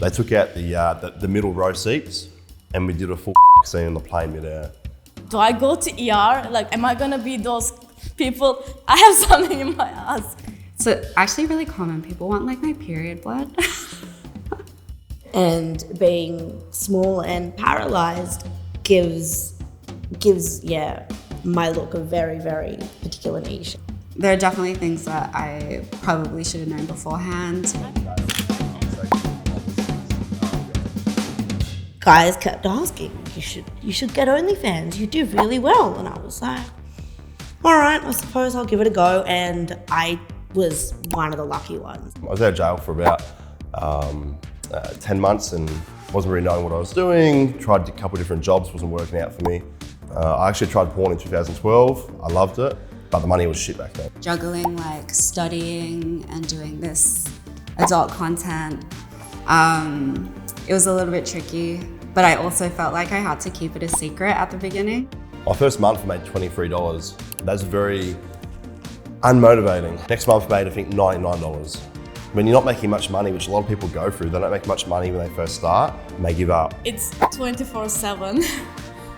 They took out the middle row seats and we did a full scene on the plane midair. Do I go to ER? Like, am I gonna be those people? I have something in my ass. So actually really common. People want like my period blood. And being small and paralyzed gives my look a very, very particular niche. There are definitely things that I probably should have known beforehand. Guys kept asking, you should get OnlyFans, you do really well. And I was like, all right, I suppose I'll give it a go. And I was one of the lucky ones. I was out of jail for about 10 months and wasn't really knowing what I was doing. Tried a couple of different jobs, wasn't working out for me. I actually tried porn in 2012. I loved it, but the money was shit back then. Juggling like studying and doing this adult content, it was a little bit tricky, but I also felt like I had to keep it a secret at the beginning. My first month I made $23. That's very unmotivating. Next month I made, I think, $99. When you're not making much money, which a lot of people go through, they don't make much money when they first start, and they give up. It's 24/7.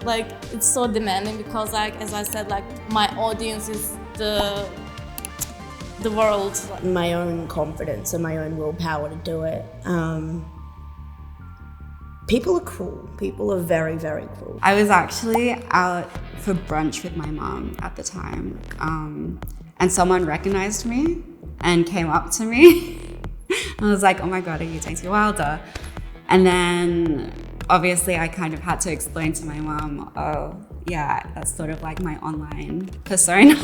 Like, it's so demanding because, like, as I said, like, my audience is the world. My own confidence and my own willpower to do it. People are cruel. People are very, very cruel. I was actually out for brunch with my mom at the time, and someone recognized me and came up to me. I was like, oh my God, are you Dainty Wilder? And then obviously I kind of had to explain to my mom, oh yeah, that's sort of like my online persona.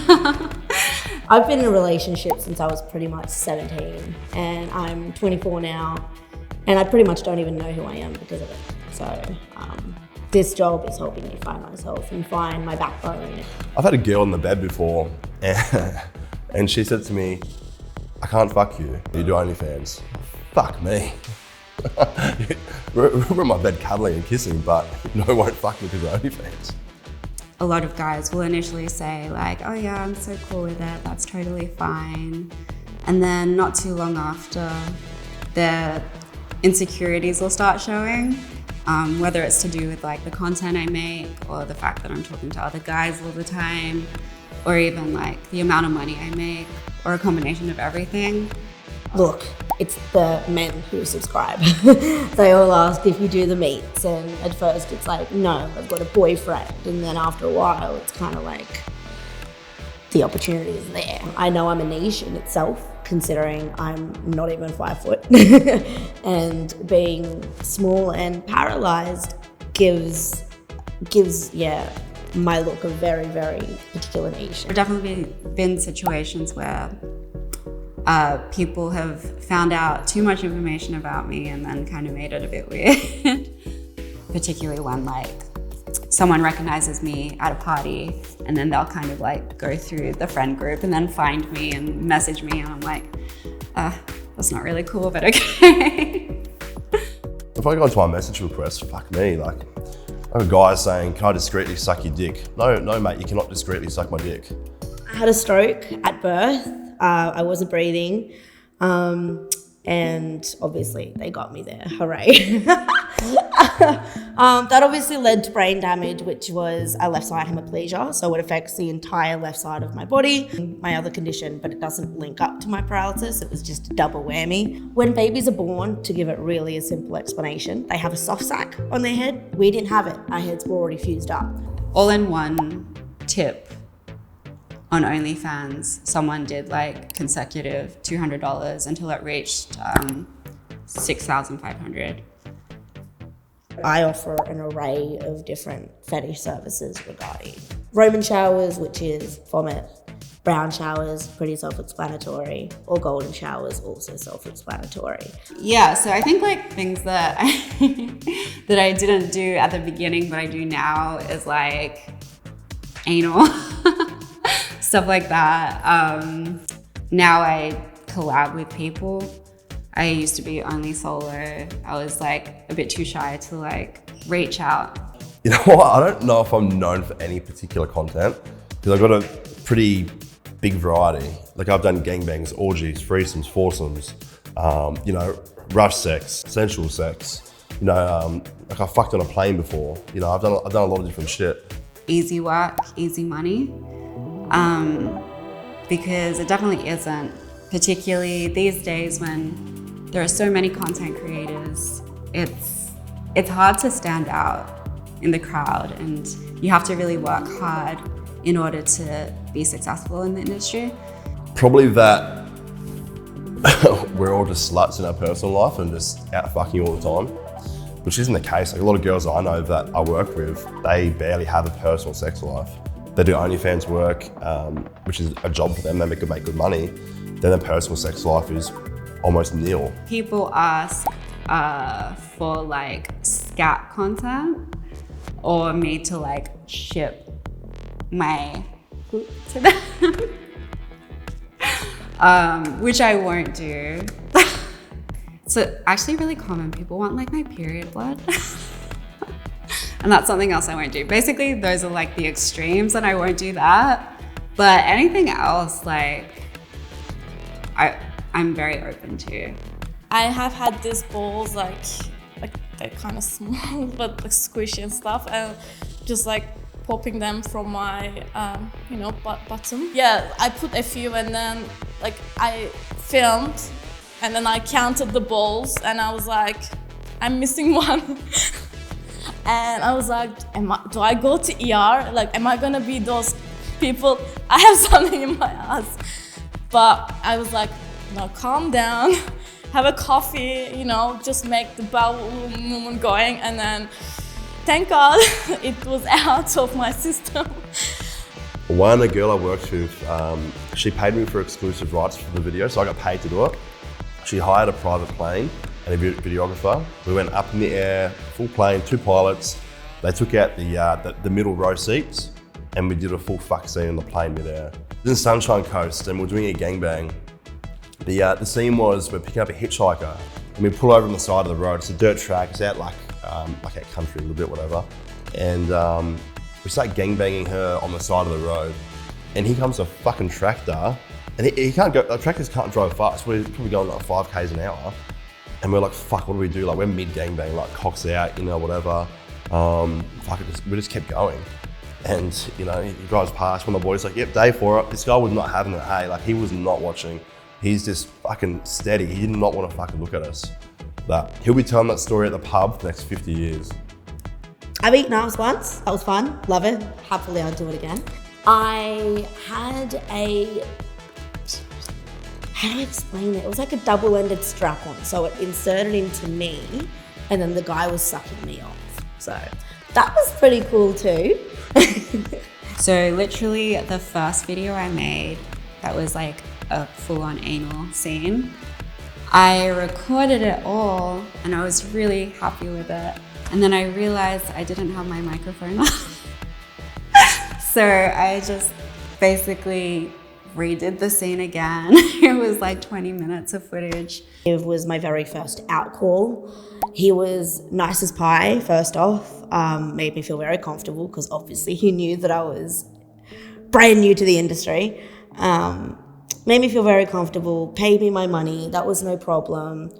I've been in a relationship since I was pretty much 17 and I'm 24 now and I pretty much don't even know who I am because of it. So this job is helping me find myself and find my backbone. I've had a girl in the bed before and she said to me, I can't fuck you. You do OnlyFans. Fuck me. We're in my bed cuddling and kissing, but no one won't fuck me because of OnlyFans. A lot of guys will initially say like, oh yeah, I'm so cool with it, that's totally fine. And then not too long after, their insecurities will start showing, whether it's to do with like the content I make or the fact that I'm talking to other guys all the time, or even like the amount of money I make, or a combination of everything. Look, it's the men who subscribe. They all ask if you do the meets, and at first it's like, no, I've got a boyfriend. And then after a while, it's kind of like, the opportunity is there. I know I'm a niche in itself, considering I'm not even 5 foot. And being small and paralyzed gives my look a very, very particular niche. There have definitely been situations where people have found out too much information about me and then kind of made it a bit weird. Particularly when like someone recognizes me at a party and then they'll kind of like go through the friend group and then find me and message me and I'm like, that's not really cool, but okay. If I go into my message request, fuck me, like, I have a guy saying, can I discreetly suck your dick? No mate, you cannot discreetly suck my dick. I had a stroke at birth. I wasn't breathing. And obviously they got me there, hooray. That obviously led to brain damage, which was a left side hemiplegia. So it affects the entire left side of my body, my other condition, but it doesn't link up to my paralysis. It was just a double whammy. When babies are born, to give it really a simple explanation, they have a soft sack on their head. We didn't have it, our heads were already fused up. All in one tip on OnlyFans, someone did like consecutive $200 until it reached $6,500. I offer an array of different fetish services regarding Roman showers, which is vomit, brown showers, pretty self-explanatory, or golden showers, also self-explanatory. Yeah, so I think like things that that I didn't do at the beginning, but I do now is like anal, stuff like that. Now I collab with people. I used to be only solo. I was like a bit too shy to like reach out. You know what, I don't know if I'm known for any particular content because I've got a pretty big variety. Like I've done gangbangs, orgies, threesomes, foursomes, you know, rough sex, sensual sex. You know, like I fucked on a plane before. You know, I've done a lot of different shit. Easy work, easy money, because it definitely isn't, particularly these days when there are so many content creators. It's hard to stand out in the crowd, and you have to really work hard in order to be successful in the industry. Probably that we're all just sluts in our personal life and just out fucking all the time, which isn't the case. Like a lot of girls I know that I work with, they barely have a personal sex life. They do OnlyFans work, which is a job for them. They could make good money. Then their personal sex life is almost nil. People ask for like scat content or me to like ship my poop to them, which I won't do. So actually really common, people want like my period blood. And that's something else I won't do. Basically, those are like the extremes and I won't do that. But anything else, like, I'm very open to. I have had these balls like they're kind of small, but like squishy and stuff, and just like popping them from my, bottom. Yeah, I put a few and then like I filmed and then I counted the balls and I was like, I'm missing one. And I was like, do I go to ER? Like, am I gonna be those people? I have something in my ass. But I was like, no, calm down, have a coffee, just make the bowel movement going. And then, thank God, it was out of my system. One, a girl I worked with, she paid me for exclusive rights for the video, so I got paid to do it. She hired a private plane and a videographer. We went up in the air, full plane, 2 pilots. They took out the middle row seats and we did a full fuck scene on the plane midair. It was in Sunshine Coast and we're doing a gangbang. The scene was we're picking up a hitchhiker and we pull over on the side of the road. It's a dirt track, it's out like out country a little bit, whatever. And we start gangbanging her on the side of the road. And here comes a fucking tractor. And he can't go, the tractors can't drive fast. We're probably going like 5 k's an hour. And we're like, fuck, what do we do? Like we're mid gangbang, like cocks out, whatever. We just kept going. And he drives past, one of the boys like, yep, day for it. This guy was not having it, hey, like he was not watching. He's just fucking steady. He did not want to fucking look at us. But he'll be telling that story at the pub for the next 50 years. I've eaten arms once. That was fun. Love it. Happily, I'll do it again. I had how do I explain it? It was like a double-ended strap-on. So it inserted into me and then the guy was sucking me off. So that was pretty cool too. So literally the first video I made that was like a full-on anal scene, I recorded it all and I was really happy with it. And then I realized I didn't have my microphone on. So I just basically redid the scene again. It was like 20 minutes of footage. It was my very first out call. He was nice as pie, first off. Made me feel very comfortable because obviously he knew that I was brand new to the industry. Made me feel very comfortable, paid me my money, that was no problem.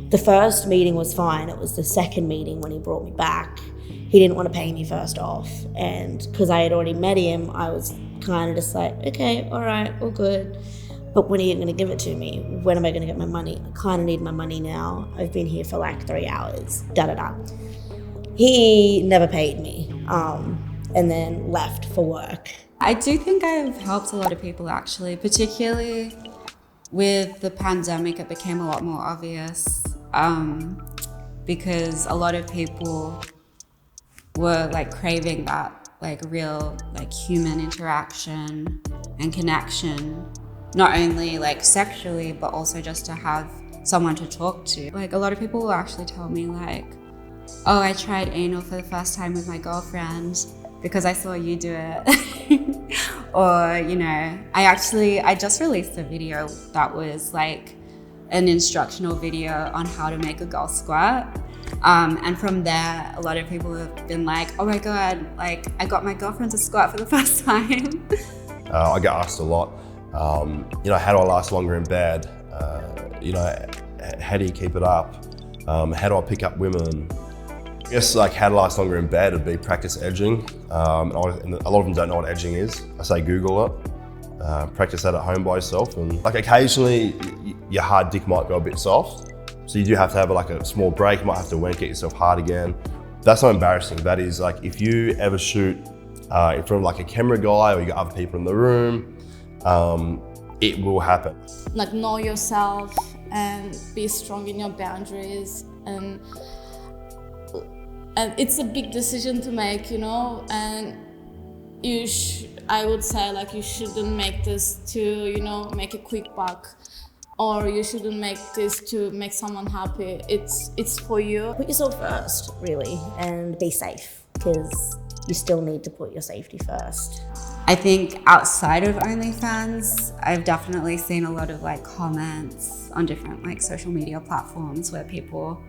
The first meeting was fine. It was the second meeting when he brought me back. He didn't want to pay me first off. And because I had already met him, I was kind of just like, okay, all right, all good. But when are you going to give it to me? When am I going to get my money? I kind of need my money now. I've been here for like 3 hours, da-da-da. He never paid me and then left for work. I do think I've helped a lot of people actually, particularly with the pandemic. It became a lot more obvious because a lot of people were like craving that like real like human interaction and connection, not only like sexually but also just to have someone to talk to. Like a lot of people will actually tell me like, oh, I tried anal for the first time with my girlfriend because I saw you do it. Or, I just released a video that was like an instructional video on how to make a girl squirt. And from there, a lot of people have been like, oh my God, like I got my girlfriend to squirt for the first time. I get asked a lot, how do I last longer in bed? How do you keep it up? How do I pick up women? I guess like how to last longer in bed would be practice edging. And a lot of them don't know what edging is. I say Google it. Practice that at home by yourself. And like occasionally your hard dick might go a bit soft. So you do have to have like a small break. You might have to wank, get yourself hard again. That's not embarrassing. That is like if you ever shoot in front of like a camera guy or you got other people in the room, it will happen. Like know yourself and be strong in your boundaries, and it's a big decision to make, you know, and I would say like you shouldn't make this to, you know, make a quick buck, or you shouldn't make this to make someone happy. It's for you. Put yourself first, really, and be safe, because you still need to put your safety first. I think outside of OnlyFans, I've definitely seen a lot of like comments on different like social media platforms where people,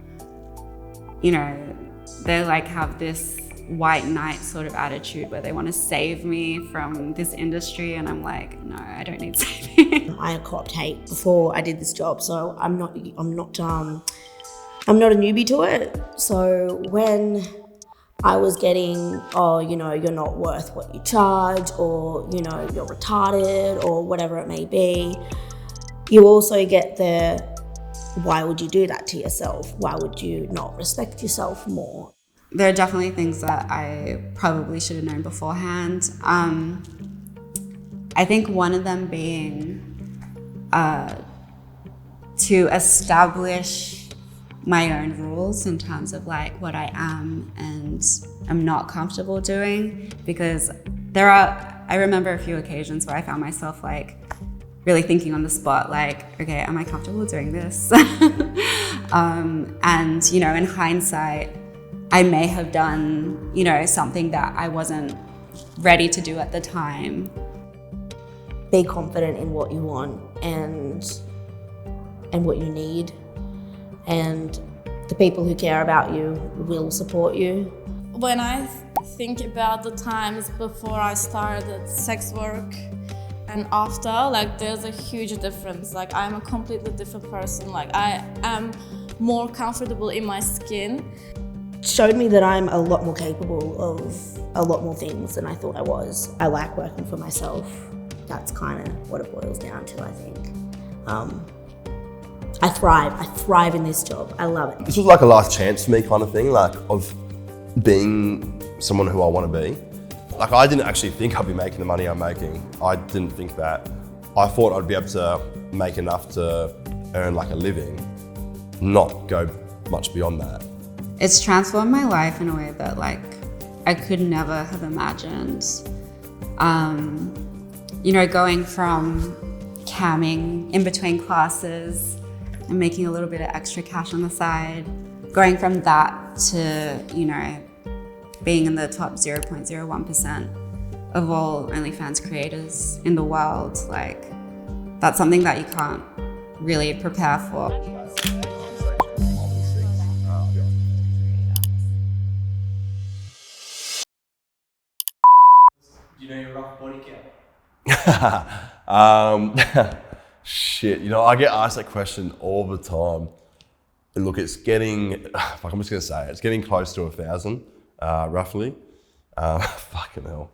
you know, they like have this white knight sort of attitude where they want to save me from this industry, and I'm like, no, I don't need saving. I copped hate before I did this job, so I'm not a newbie to it. So when I was getting, oh, you know, you're not worth what you charge, or, you know, you're retarded, or whatever it may be, you also get the, why would you do that to yourself? Why would you not respect yourself more? There are definitely things that I probably should have known beforehand. I think one of them being to establish my own rules in terms of like what I am and am not comfortable doing, because I remember a few occasions where I found myself like really thinking on the spot, like, okay, am I comfortable doing this? And, you know, in hindsight, I may have done, you know, something that I wasn't ready to do at the time. Be confident in what you want and what you need, and the people who care about you will support you. When I think about the times before I started sex work and after, like there's a huge difference. Like I'm a completely different person. Like I am more comfortable in my skin. Showed me that I'm a lot more capable of a lot more things than I thought I was. I like working for myself. That's kind of what it boils down to, I think. I thrive in this job. I love it. This was like a last chance for me kind of thing, like of being someone who I want to be. Like I didn't actually think I'd be making the money I'm making. I didn't think that. I thought I'd be able to make enough to earn like a living, not go much beyond that. It's transformed my life in a way that like I could never have imagined. You know, going from camming in between classes and making a little bit of extra cash on the side, going from that to, you know, being in the top 0.01% of all OnlyFans creators in the world, like that's something that you can't really prepare for. Do you know your rough body count? Shit, you know, I get asked that question all the time. And look, it's getting, fuck, I'm just gonna say it, it's getting close to 1,000, roughly. Fucking hell.